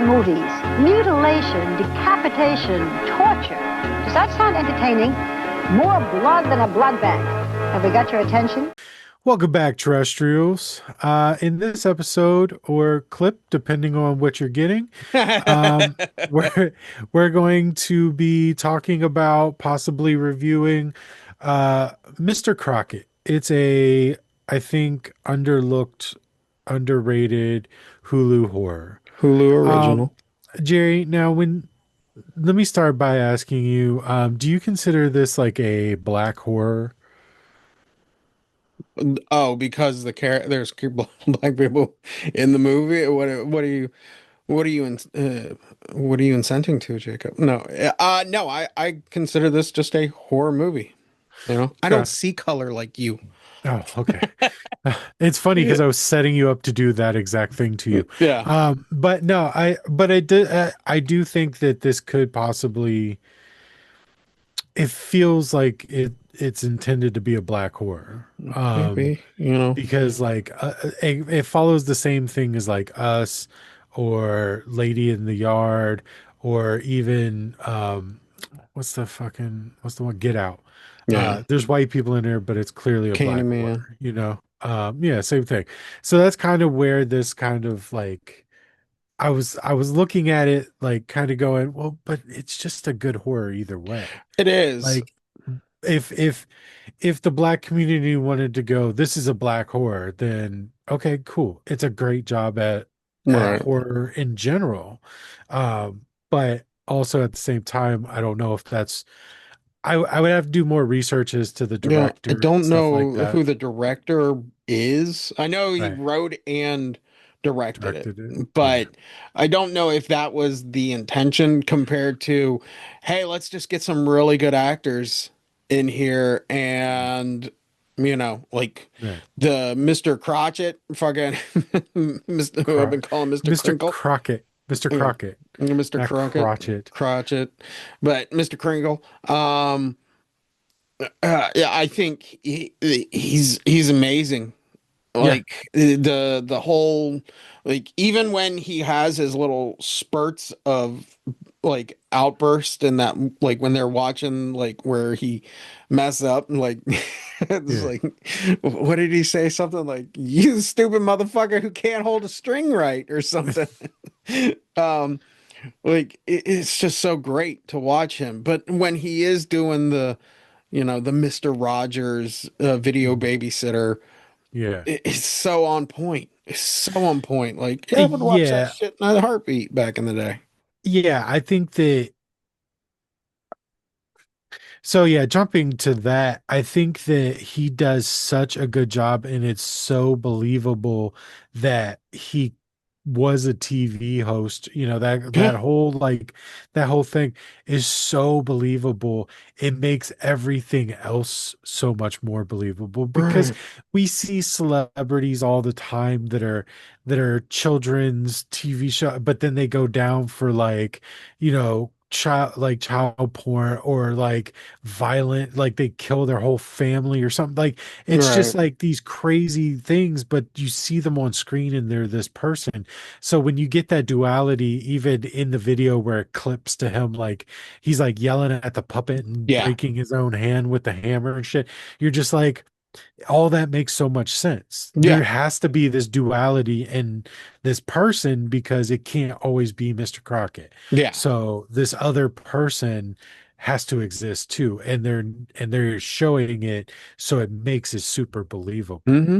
movies. Mutilation, decapitation, torture. Does that sound entertaining? More blood than a blood bank. Have we got your attention? Welcome back, terrestrials. In this episode or clip, depending on what you're getting, um, we're we're going to be talking about possibly reviewing Mr. Crocket. It's a, I think, underlooked, underrated Hulu horror. Hulu Um, original. Jerry, now when let me start by asking you, do you consider this like a black horror? Oh, because there's black people in the movie. What are you what are you incenting to, Jacob? No, no. I consider this just a horror movie. I don't Okay. see color like you. Oh, okay. It's funny because I was setting you up to do that exact thing to you. Yeah, But no, I do think that this could possibly, it feels like it's intended to be a black horror. maybe. Because like it follows the same thing as like Us or Lady in the Yard or even what's the one Get Out. Yeah, There's white people in there, but it's clearly a black Candyman. horror, you know. Yeah, same thing. So that's kind of where this kind of like I was looking at it like kind of going, well, but it's just a good horror either way. It is. Like if if the black community wanted to go, this is a black horror, then okay, cool. It's a great job at Right. horror in general. But also at the same time, I don't know if that's I would have to do more research as to the Yeah, I director and don't stuff like know that. who the director is. I know he Right. wrote and directed it, Directed it. Yeah. but I don't know if that was the intention compared to, hey, let's just get some really good actors in here and like Right. the Mr. Crotchet, fucking Mr. who I've Cro- been calling Mr. Mr. Crinkle. Crockett. Mr. Yeah, Crockett. Mr. Not Crockett, Crotchet. Crotchet, but Mr. Kringle. Yeah, I think he's amazing. Yeah. Like the whole, like, even when he has his little spurts of like outburst and that, like when they're watching, like where he mess up and like it's Yeah. like, what did he say? Something like, you stupid motherfucker who can't hold a string right or something. um like it's just so great to watch him. But when he is doing the Mr. Rogers video Mhm. babysitter, Yeah. it's so on point. It's so on point. Like, yeah, I would watch that Yeah. shit in a heartbeat back in the day. Yeah. I think that so yeah, jumping to that, I think that he does such a good job and it's so believable that he was a TV host. You know, Yeah, that whole thing is so believable. It makes everything else so much more believable because right, we see celebrities all the time that are children's TV show, but then they go down for like, child porn or like violent, like they kill their whole family or something. Like it's just right, like these crazy things, but you see them on screen and they're this person. So when you get that duality, even in the video where it clips to him, like he's like yelling at the puppet and yeah, breaking his own hand with the hammer and shit, you're just like, all that makes so much sense. yeah, There has to be this duality in this person because it can't always be Mr. Crockett. yeah. So this other person has to exist too, and they're showing it, so it makes it super believable. Hmm.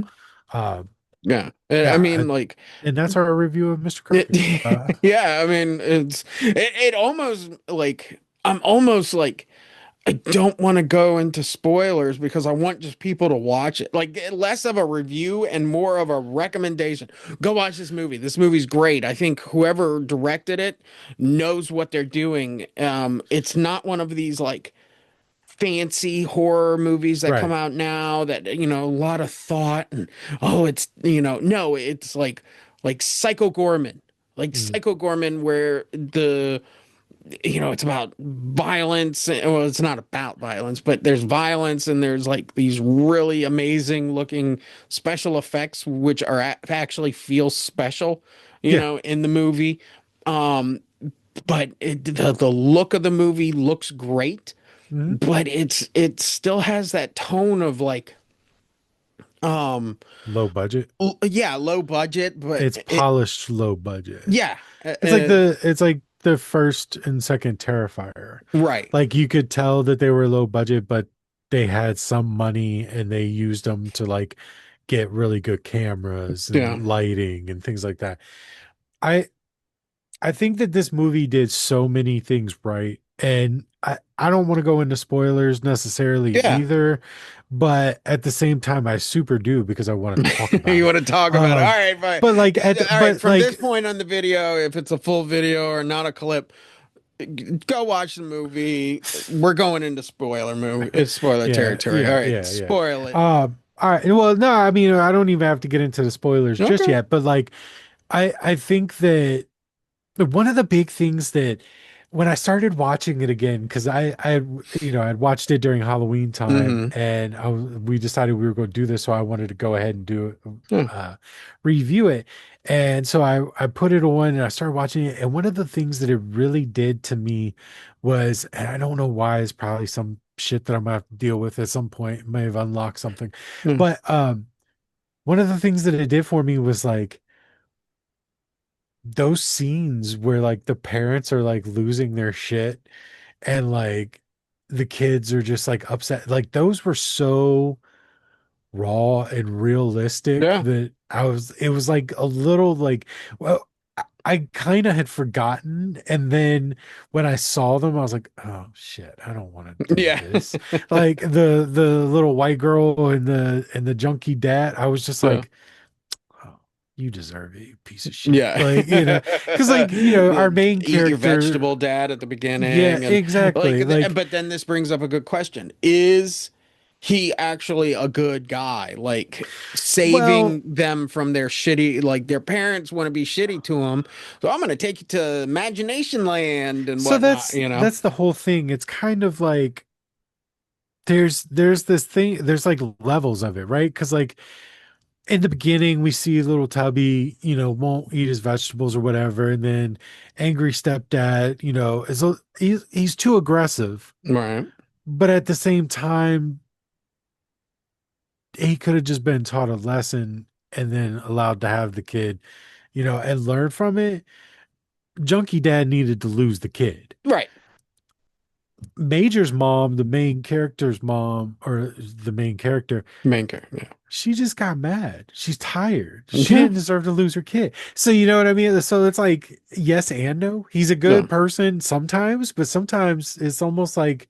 Um, Yeah. I yeah, mean, like, and that's our review of Mr. Crockett. yeah, I mean, it almost like, I'm almost like, I don't want to go into spoilers because I want just people to watch it. Like, less of a review and more of a recommendation. Go watch this movie. This movie's great. I think whoever directed it knows what they're doing. It's not one of these like fancy horror movies that come Right. out now that, a lot of thought and, oh, it's, no, it's like Psycho Gorman. Like Mm. Psycho Gorman, where it's about violence. Well, it's not about violence, but there's violence and there's like these really amazing looking special effects, which actually feel special, Yeah. in the movie. Um, but the look of the movie looks great, Mhm. but it still has that tone of like um Low budget. yeah, low budget, but It's polished low budget. yeah, It's like the first and second Terrifier. right. Like you could tell that they were low budget, but they had some money and they used them to like get really good cameras Yeah. and lighting and things like that. I I think that this movie did so many things right. And I don't want to go into spoilers necessarily Yeah. either, but at the same time I super do because I want to talk about You it. want to talk about it? All right, fine. But like at All right, but from this like point on the video, if it's a full video or not a clip, go watch the movie. We're going into spoiler movie. It's spoiler yeah, territory. All yeah, right, yeah, yeah. spoil it. All right. Well, no, I mean, I don't even have to get into the spoilers just Okay. yet, but like, I think that one of the big things that when I started watching it again, because I'd watched it during Halloween time, Mm-hmm. and we decided we were going to do this, so I wanted to go ahead and do it, Yeah. review it, and so I put it on and I started watching it, and one of the things that it really did to me was, and I don't know why, it's probably some shit that I'm gonna have to deal with at some point, it may have unlocked something, Yeah. but one of the things that it did for me was like those scenes where like the parents are like losing their shit and like the kids are just like upset. Like those were so raw and realistic Yeah. that it was like a little like, well, I kind of had forgotten. And then when I saw them, I was like, oh shit, I don't want to do Yeah. this. Like the little white girl and the junkie dad, I was just Yeah. like, oh, you deserve it, you piece of shit. Yeah. Like, because like, our main Eat your character, vegetable dad at the yeah, beginning and exactly. Like, but then this brings up a good question. Is he actually a good guy? Like well, saving them from their shitty, like their parents want to be shitty to him. So I'm going to take you to imagination land and so whatnot, you know? that's the whole thing. It's kind of like there's this thing, there's like levels of it, right? Because like in the beginning, we see little Tubby, won't eat his vegetables or whatever, and then angry stepdad, he's too aggressive, Right. but at the same time, he could have just been taught a lesson and then allowed to have the kid, and learn from it. Junkie dad needed to lose the kid. Right. Major's mom, the main character's mom, or the main character, Main character. she just got mad. She's tired. She Yeah. didn't deserve to lose her kid. So you know what I mean? So it's like yes and no. He's a Yeah. good person sometimes, but sometimes it's almost like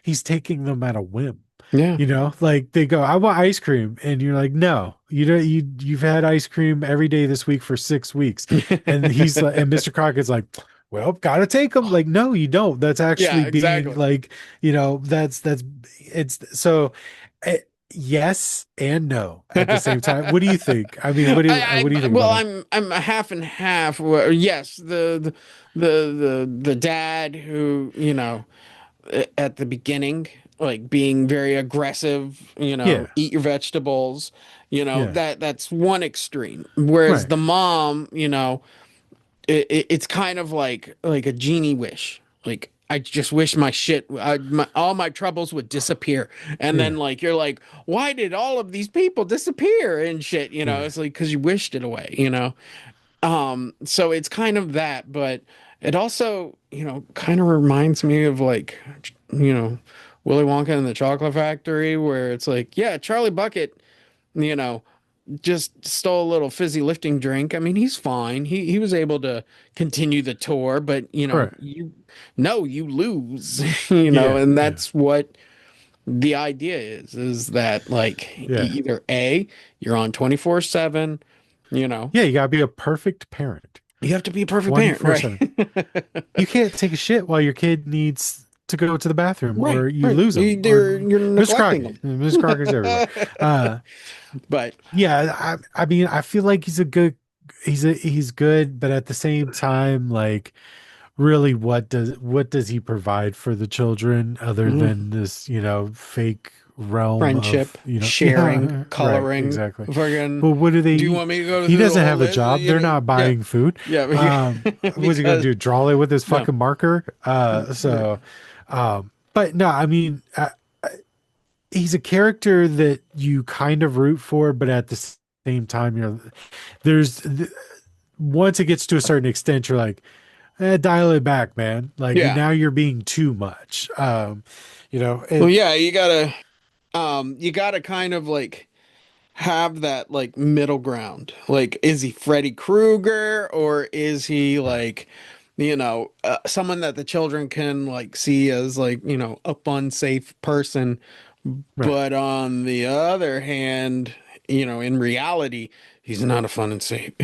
he's taking them at a whim. Yeah. Like they go, I want ice cream. And you're like, no, you've had ice cream every day this week for 6 weeks. And he's like, and Mr. Crockett's like, well, gotta take them. Like, no, you don't. That's actually Yeah, being exactly. like, it's so yes and no at the same time. What do you think? I mean, what do you think Well, about it? I'm a half and half. Yes, the dad who, at the beginning, like being very aggressive, Yeah, eat your vegetables, yeah, that's one extreme. Whereas right. the mom, it's kind of like a genie wish. Like I just wish my shit, all my troubles would disappear. And then Yeah, like you're like, why did all of these people disappear and shit? yeah, It's like because you wished it away. So it's kind of that, but it also, kind of reminds me of like, you know, Willy Wonka and the Chocolate Factory, where it's like, yeah, Charlie Bucket, you know, just stole a little fizzy lifting drink. I mean, he's fine. He was able to continue the tour, but right. you lose, Yeah, and yeah, that's what the idea is that like yeah. either A, you're on 24/7, you know, Yeah, you gotta be a perfect parent. you have to be a perfect parent, 24/7. right? You can't take a shit while your kid needs to go to the bathroom Right, or you right. lose them or You're Miss neglecting Crockett. them. Miss Crockett's everywhere. Uh But yeah, I mean I feel like he's good, but at the same time, like really what does he provide for the children other Mm. than this, fake realm Friendship, of, sharing, yeah, right, coloring. exactly. Fucking, But what do do you they want me to go he through the doesn't whole have a list? job. They're not Yeah, buying food. yeah, What's he gonna because do? Draw it with his no, fucking marker? But no, I mean, he's a character that you kind of root for, but at the same time, there's once it gets to a certain extent, you're like, dial it back, man. Like yeah. now you're being too much. Well, And yeah, you gotta kind of like have that like middle ground. Like, is he Freddy Krueger or is he right, like, someone that the children can like see as like, a fun, safe person? right, But on the other hand, in reality, he's not a fun, safe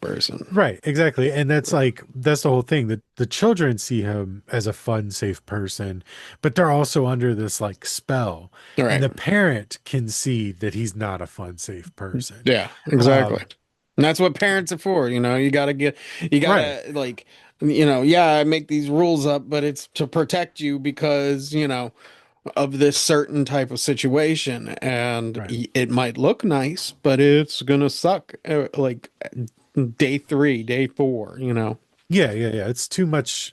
person. right, exactly. And that's the whole thing. That the children see him as a fun, safe person, but they're also under this like spell, All and right. the parent can see that he's not a fun, safe person. Yeah, exactly. Um, And that's what parents are for, you right, gotta like, yeah, I make these rules up, but it's to protect you because, of this certain type of situation. And right. it might look nice, but it's gonna suck like day three, day four, Yeah, yeah, yeah. It's too much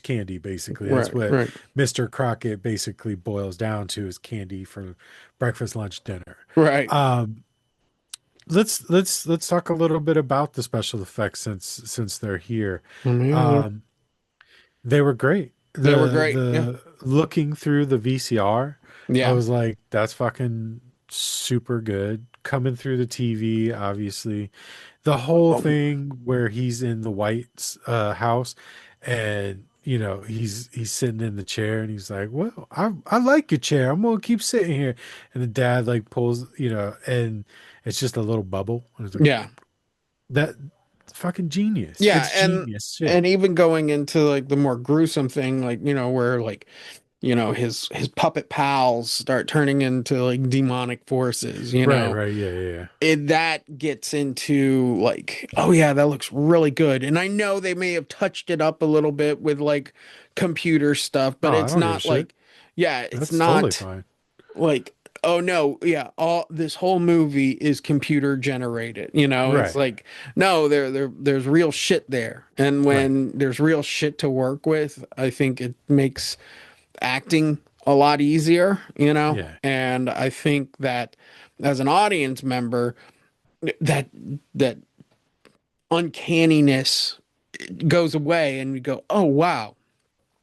candy, basically. That's Right, what right, Mr. Crocket basically boils down to is candy for breakfast, lunch, dinner. right. Um, let's talk a little bit about the special effects since they're here. I mean, Um, they were great. they were The great. Yeah. the looking through the VCR, I Yeah. was like, that's fucking super good. Coming through the TV, obviously. The whole Um, thing where he's in the White's house and he's sitting in the chair and he's like, well, I like your chair, I'm gonna keep sitting here, and the dad like pulls, and it's just a little bubble and it's like yeah. that fucking genius. Yeah, It's genius shit. and even going into like the more gruesome thing, like, where like, his puppet pals start turning into like demonic forces, Right, right, yeah, yeah, yeah. that gets into like, oh yeah, that looks really good. And I know they may have touched it up a little bit with like computer stuff, but Oh, I it's don't give a not shit. like, yeah, it's That's totally not fine. like, oh no, yeah, all this whole movie is computer generated, it's Right, like, no, there's real shit there. And right, when there's real shit to work with, I think it makes acting a lot easier, yeah, and I think that as an audience member, that that uncanniness goes away and you go, oh wow,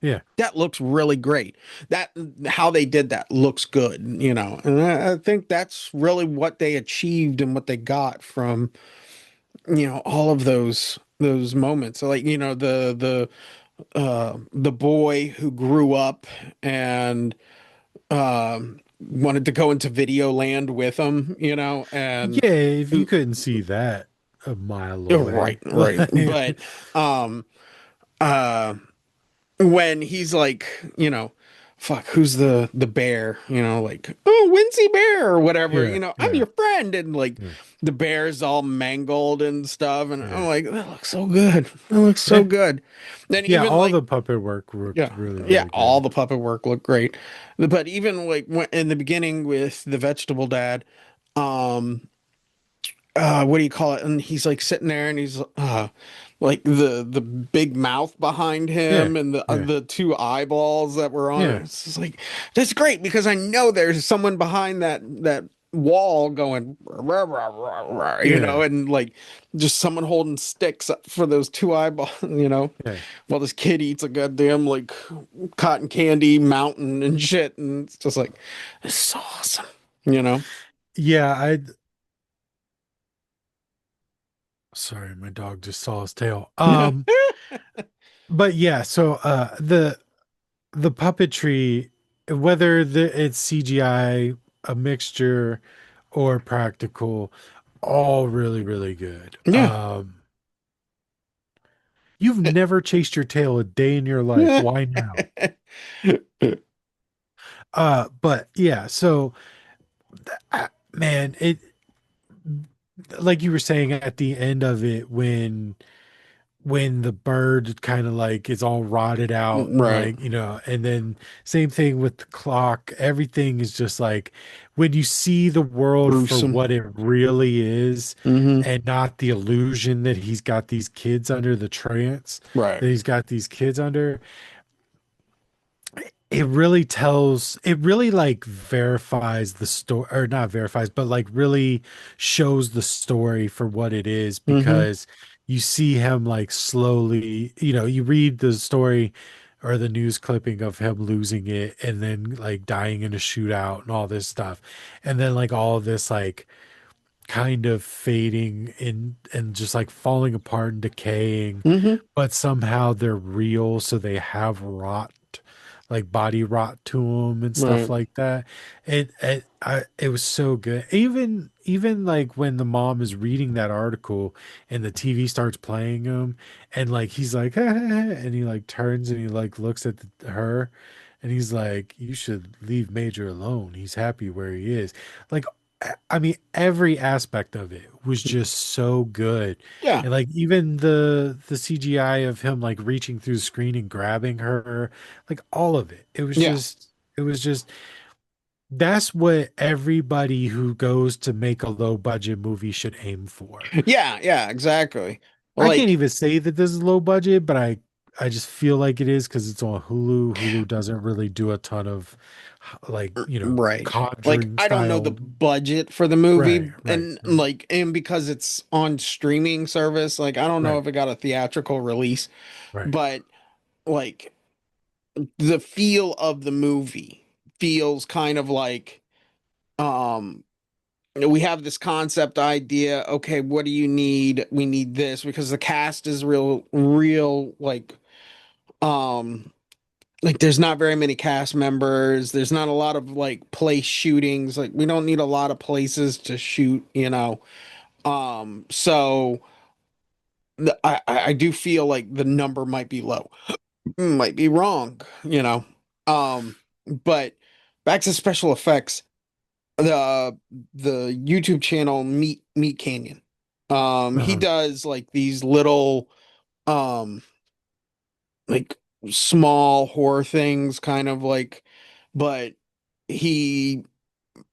yeah, that looks really great. That how they did that looks good, and I think that's really what they achieved and what they got from, all of those moments. So like, the boy who grew up and wanted to go into video land with him, and yeah. If you who, couldn't see that a mile oh, right, away, right. like, But um uh when he's like, fuck, who's the bear, like, oh, Wincy Bear or whatever, yeah, I'm yeah, your friend, and like yeah, the bear's all mangled and stuff, and I'm yeah, like, that looks so good. That looks so yeah, good. Then yeah. even All like, the puppet work looked yeah, really, yeah, really all good. the puppet work looked great. But even like in the beginning with the vegetable dad, um what do you call it? And he's like sitting there and he's like the big mouth behind Yeah, him and yeah, the two eyeballs that were on it. yeah, It's just like, that's great because I know there's someone behind that wall going rah, rah, rah, rah, yeah, and like just someone holding sticks up for those two eyeballs, yeah, while this kid eats a goddamn like cotton candy mountain and shit, and it's just like, this is so awesome, you know? yeah. I sorry, my dog just saw his tail. But yeah. So, the puppetry, whether it's CGI, a mixture, or practical, all really, really good. Yeah. You've never chased your tail a day in your life. Why now? But yeah, so man, it like you were saying at the end of it when when the bird kind of like is all rotted out and Right. like, and then same thing with the clock. Everything is just like when you see the world for Gruesome. what it really is Hmm. and not the illusion that he's got these kids under, the trance Right. that he's got these kids under. It really like verifies the story, or not verifies, but like really shows the story for what it is, Hmm. because you see him like slowly, you read the story or the news clipping of him losing it and then like dying in a shootout and all this stuff, and then like all of this like kind of fading in and just like falling apart and decaying, Hmm. but somehow they're real, so they have rot, like body rot to them and stuff Right. like that. It was so good. Even like when the mom is reading that article and the TV starts playing him, and like he's like and he like turns and he like looks at her, and he's like, "You should leave Major alone. He's happy where he is." Like, I mean, every aspect of it was just so good. Yeah. And like even the CGI of him like reaching through the screen and grabbing her, like all of it. Yeah. It was just that's what everybody who goes to make a low budget movie should aim for. Yeah. Yeah. Exactly. I can't Like, even say that this is low budget, but I just feel like it is because it's on Hulu. Hulu doesn't really do a ton of like, right. Like, Conjuring I don't know the style. budget for the Right, movie, right, and right, like, and because it's on streaming service, like, I don't know right, if it got a theatrical release, right. but like, the feel of the movie feels kind of like, um, we have this concept idea. Okay, what do you need? We need this because the cast is real, um, like there's not very many cast members. There's not a lot of like place shootings. Like we don't need a lot of places to shoot, you know. So I do feel like the number might be low, might be wrong, you know. But back to special effects, the YouTube channel Meat Canyon. He Uh-huh. does like these little um like small horror things, kind of like, but he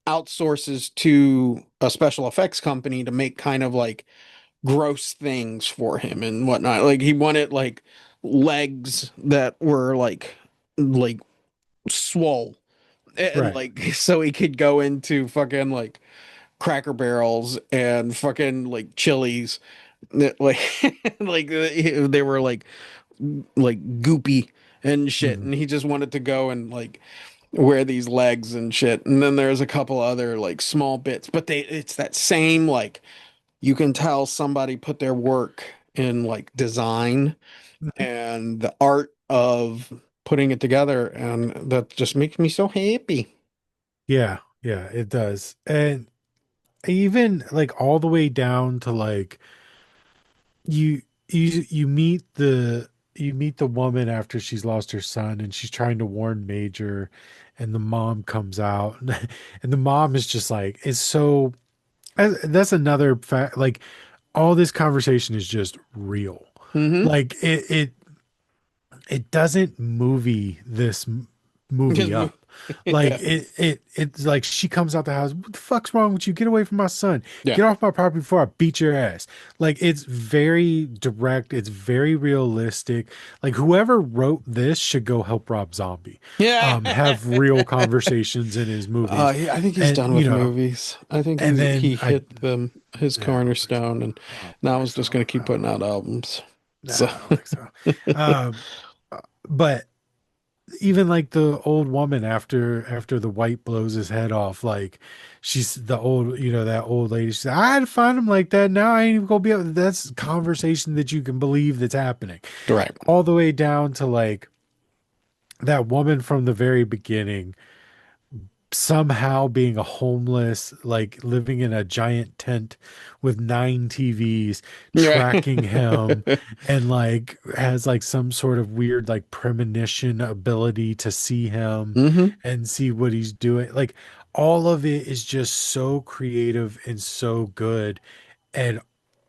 outsources to a special effects company to make kind of like gross things for him and whatnot. Like he wanted like legs that were like swole, and Right. like so he could go into fucking like Cracker Barrels and fucking like Chili's, like like they were like goopy and shit, Mhm. and he just wanted to go and like wear these legs and shit. And then there's a couple other like small bits, but it's that same like, you can tell somebody put their work in like design Mhm. and the art of putting it together, and that just makes me so happy. Yeah, yeah, it does. And even like all the way down to like you you meet the woman after she's lost her son and she's trying to warn Major, and the mom comes out and the mom is just like, it's so that's another fact, like all this conversation is just real. Mm-hmm. Like it doesn't movie up. Like Yeah. it's like she comes out the house. What the fuck's wrong with you? Get away from my son. Yeah. Get off my property before I beat your ass. Like it's very direct. It's very realistic. Like whoever wrote this should go help Rob Zombie. Yeah. Have real conversations in his movies, I think he's and done with movies. I think and he then hit his yeah, I don't think so. cornerstone, and I don't now think he's just so. gonna keep putting out albums. No, So I don't think so. Um, but even like the old woman after the white blows his head off, like she's the old, that old lady, she said, I had to find him like that, now I ain't even gonna be able, that's a conversation that you can believe that's happening, right. all the way down to like that woman from the very beginning somehow being a homeless, like living in a giant tent with 9 TVs, Yeah. tracking him, and like has like some sort of weird like premonition ability to see him Hmm. and see what he's doing. Like all of it is just so creative and so good. And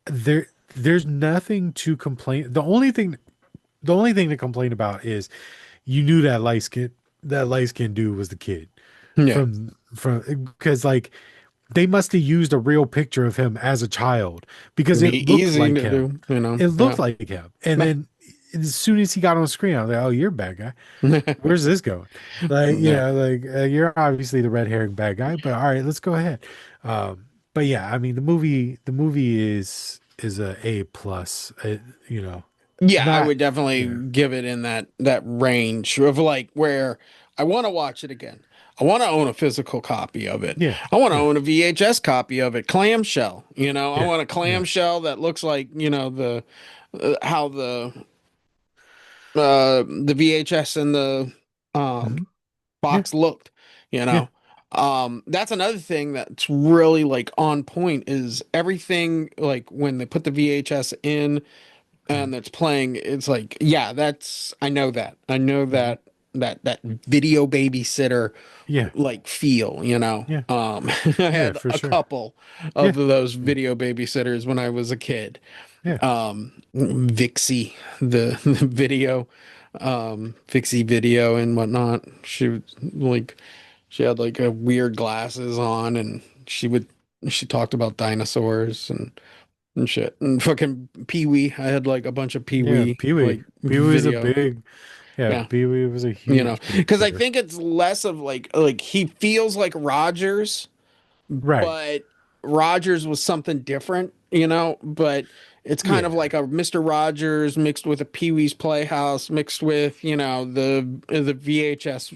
there there's nothing to complain. The only thing to complain about is you knew that light skin dude was the kid Yeah. from because like they must have used a real picture of him as a child because It'd it be looked easy like to him. do, you know. It looked Yeah. like him. And then as soon as he got on screen, I was like, "Oh, you're a bad guy. Where's this going?" Like, Yeah. you're obviously the red herring bad guy, but all right, let's go ahead. But yeah, I mean, the movie is a plus. You know, Yeah, I not would definitely yeah, give it in that range of like where I want to watch it again. I want to own a physical copy of it. yeah, I want to yeah, own a VHS copy of it, clamshell. I yeah, want a yeah, clamshell that looks like, the how the VHS and the um mhm, yeah, box looked, you yeah, know. That's another thing that's really like on point is everything like when they put the VHS in mhm, and it's playing, it's like, yeah, I know that. I know mhm, that video babysitter yeah, like feel, you know. yeah, I yeah, had for a sure. couple of Yeah, those yeah, video babysitters when I was a kid. yeah, Vixie, the video, Vixie video and whatnot. She was like, she had like a weird glasses on, and she talked about dinosaurs and shit. And fucking Pee Wee. I had like a bunch of Pee yeah. Wee Pee Wee. like Pee Wee was a video. big, yeah. Yeah. Pee Wee was a huge Because I babysitter. think it's less of like he feels like Rogers, Right. but Rogers was something different, but it's kind of Yeah. like a Mr. Rogers mixed with a Pee Wee's Playhouse mixed with, the VHS,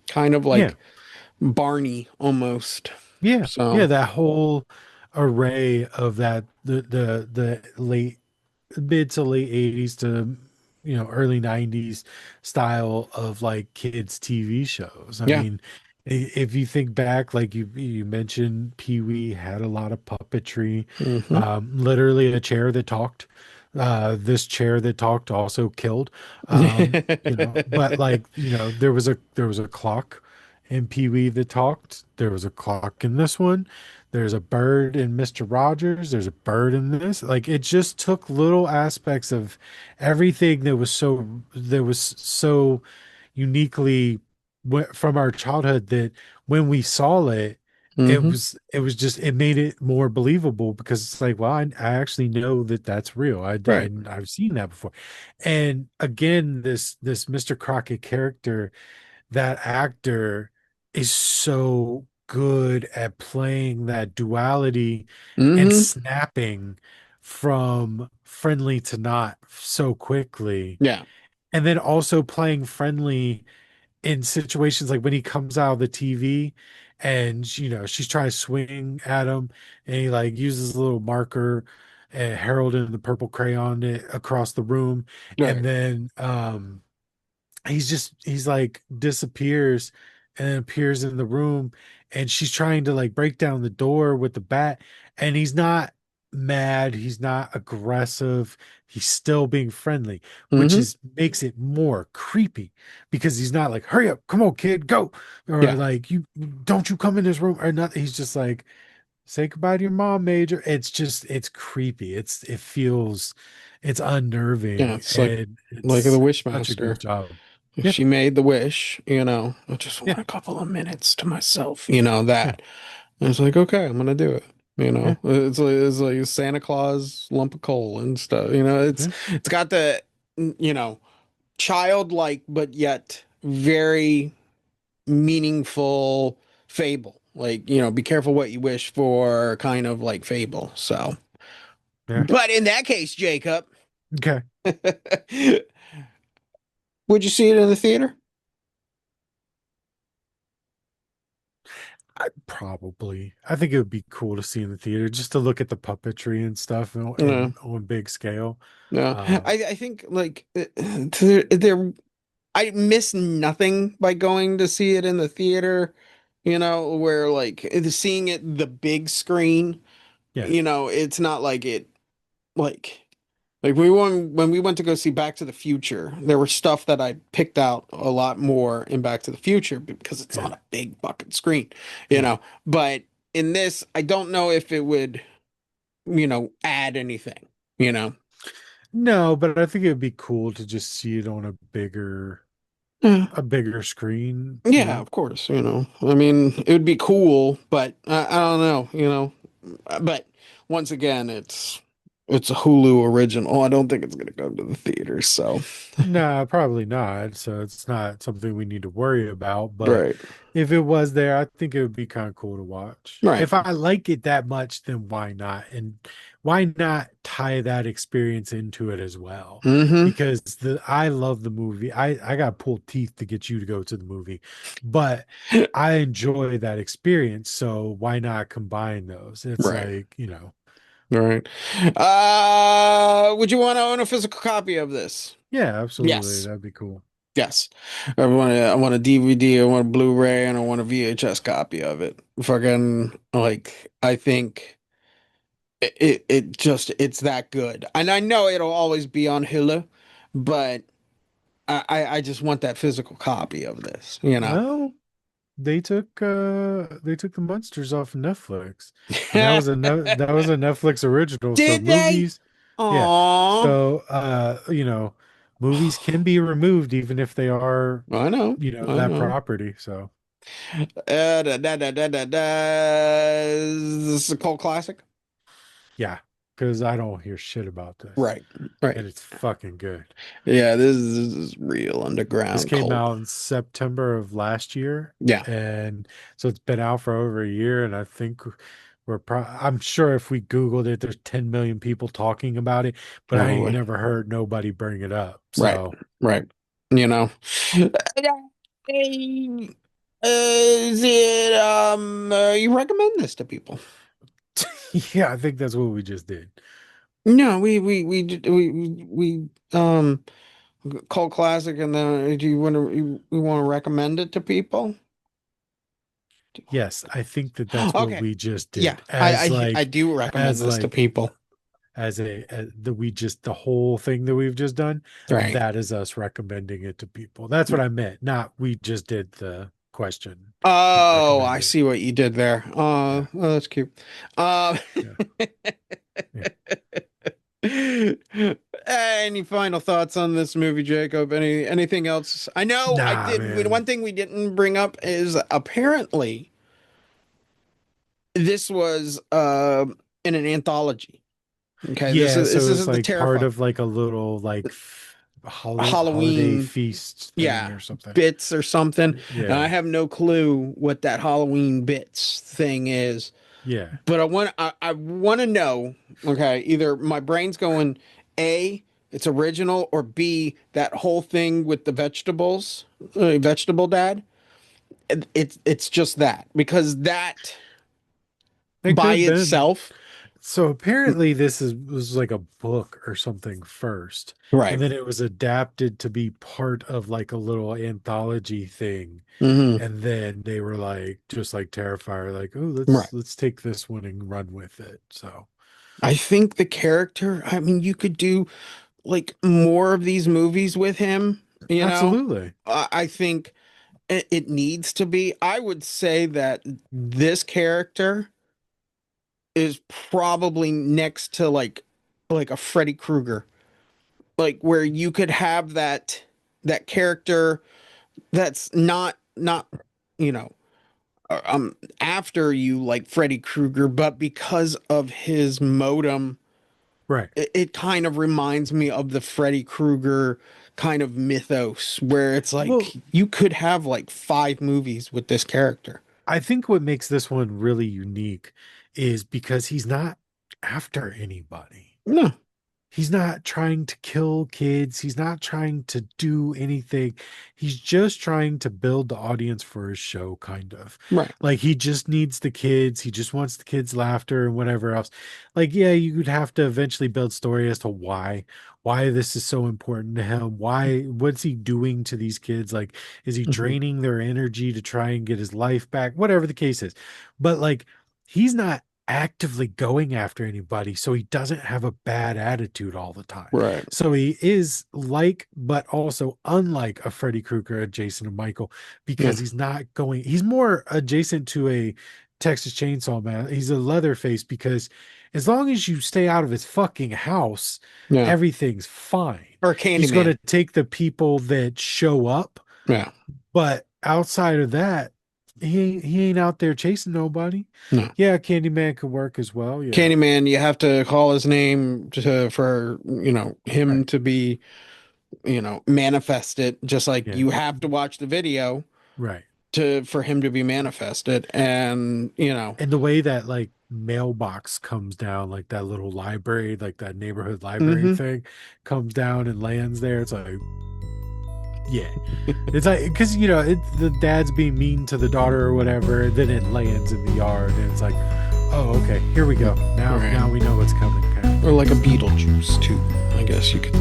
kind of Yeah. like Barney almost. Yeah. So, Yeah. That whole array of that the late mid to late 80s to early 90s style of like kids TV shows. I yeah. mean, if you think back, like you mentioned, Pee-wee had a lot of puppetry, Hmm. literally a chair that talked. This chair that talked also killed. But like, there was a clock in Pee-wee that talked. There was a clock in this one. There's a bird in Mr. Rogers. There's a bird in this. Like it just took little aspects of everything that was so uniquely from our childhood that when we saw it, it Hmm. was it was just it made it more believable because it's like, well, I actually know that that's real. Right. I've seen that before. And again, this Mr. Crockett character, that actor is so good at playing that duality and Hmm. snapping from friendly to not so quickly. Yeah. And then also playing friendly in situations like when he comes out of the TV and she's trying to swing at him and he like uses a little marker and Harold and the purple crayon it across the room and Right. then he's like disappears and then appears in the room and she's trying to like break down the door with the bat and he's not mad, he's not aggressive, he's still being friendly, which Hmm. is makes it more creepy because he's not like, hurry up, come on kid, go, or Yeah. like, you don't you come in this room or not. He's just like, say goodbye to your mom, Major. It's creepy, it's Yeah. unnerving It's and like the it's such a Wishmaster. great job. Yeah, She made the wish, I just yeah, want a couple of minutes to myself, yeah, that. And it's like, okay, I'm gonna do it. yeah, It's like Santa Claus lump of coal and stuff. yeah, It's got the childlike but yet very meaningful fable. Like, be careful what you wish for, kind of like fable. So, yeah. but in that case, Jacob, Okay. would you see it in the theater? I think it would be cool to see in the theater just to look at the puppetry and stuff No, and on big scale. no. Um, I think like I miss nothing by going to see it in the theater, where like seeing it the big screen, yeah, it's not like it like when we went to go see Back to the Future, there was stuff that I picked out a lot more in Back to the Future because it's yeah, on a big fucking screen, you yeah. know. But in this, I don't know if it would, add anything. you know. No, but I think it would be cool to just see it on Yeah, a bigger screen, you yeah, know? of course, you know. I mean, it would be cool, but I don't know, you know. But once again, it's a Hulu original. I don't think it's gonna go to the theaters, so No, probably not. So it's not something we need to worry about. But right, if it was there, I think it would be kind of cool to watch. right. If I like it that much, then why not? And why not tie that experience into it as well? Mm-hmm. Because I love the movie. I got pulled teeth to get you to go to the movie, but I enjoy that experience. So why not combine those? It's Right. like, you know, All right. Would you want to own a physical copy of this? yeah, absolutely. Yes. That'd be cool. Yes. I want a DVD, I want a Blu-ray, and I want a VHS copy of it. Fucking like I think it's that good. And I know it'll always be on Hulu, but I just want that physical copy of this, you know. Well, they took the monsters off of Netflix, and that was that was a Netflix original. So Did they? movies, yeah. Aw. So you know, movies can be removed even if they are, I know. you know, I that know. property. So This is a cult classic. yeah, because I don't hear shit about this, Right. Right. and it's fucking good. Yeah, this is real This underground came cult. out in September of last year, Yeah, and so it's been out for over a year, and I think I'm sure if we Googled it, there's 10 million people talking about it, but I ain't probably. never heard nobody bring it up. Right. So Right. You know. Is it you recommend this to people? yeah, I think that's what we just did. No, we cult classic, and then do we want to recommend it to people? Yes, I think that that's what Okay. we just Yeah, did I do recommend as this to like people. as the we just the whole thing that we've just done, Right. that is us recommending it to people. That's what I meant, not we just did the question Oh, I recommending it. see what you did there. Yeah, Well, that's cute. Uh, yeah, yeah. any final thoughts on this movie, Jacob? Anything else? I know I Nah, did. One man. thing we didn't bring up is apparently this was in an anthology. Okay, this Yeah, is this so is it's the like part Terrifier of like a little like holiday Halloween, feast thing yeah, or something. bits or something. And I Yeah, have no clue what that Halloween bits thing is. yeah. But I want to know, okay, either my brain's going A, it's original, or B, that whole thing with the vegetables, vegetable dad. It's just that because that It could by have been. itself, So apparently this is was like a book or something first, and right. then it was adapted to be part of like a little anthology thing. Hmm. And then they were like just like Terrifier, like, oh, Right. let's take this one and run with it. So I think the character, I mean, you could do like more of these movies with him, you know? absolutely. I think it needs to be. I would say that this character is probably next to like a Freddy Krueger, like where you could have that character that's not you know after you like Freddy Krueger, but because of his modem, Right. it kind of reminds me of the Freddy Krueger kind of mythos where it's like Well, you could have like five movies with this character. I think what makes this one really unique is because he's not after anybody. No, He's not trying to kill kids. He's not trying to do anything. He's just trying to build the audience for his show, kind of. right. Like he just needs the kids. He just wants the kids' laughter and whatever else. Like, yeah, you would have to eventually build story as to why this is so important to him. What's he doing to these kids? Like, is he Mhm. draining their energy to try and get his life back? Whatever the case is. But like, he's not actively going after anybody, so he doesn't have a bad attitude all the time. Right. So he is like, but also unlike a Freddy Krueger, a Jason, and Michael, Yeah. because he's more adjacent to a Texas Chainsaw Man. He's a Leatherface because as long as you stay out of his fucking house, Yeah. everything's fine. Or He's going Candyman. to take the people that show up, Yeah. but outside of that, he ain't out there chasing nobody. No. Yeah, Candyman can work as well. Yeah. Candyman, you have to call his name for, him Right. to be, manifested, just like Yeah. you have to watch the video Right. for him to be manifested. And, And the way that like mailbox comes down, like that little library, like that neighborhood library Mhm. thing comes down and lands there. It's like, yeah, it's like, because the dad's being mean to the daughter or whatever, and then it lands in the yard, and it's like, oh, okay, here we go. Now Right. now we know what's coming. Kind of. or like a Beetlejuice too, I guess you could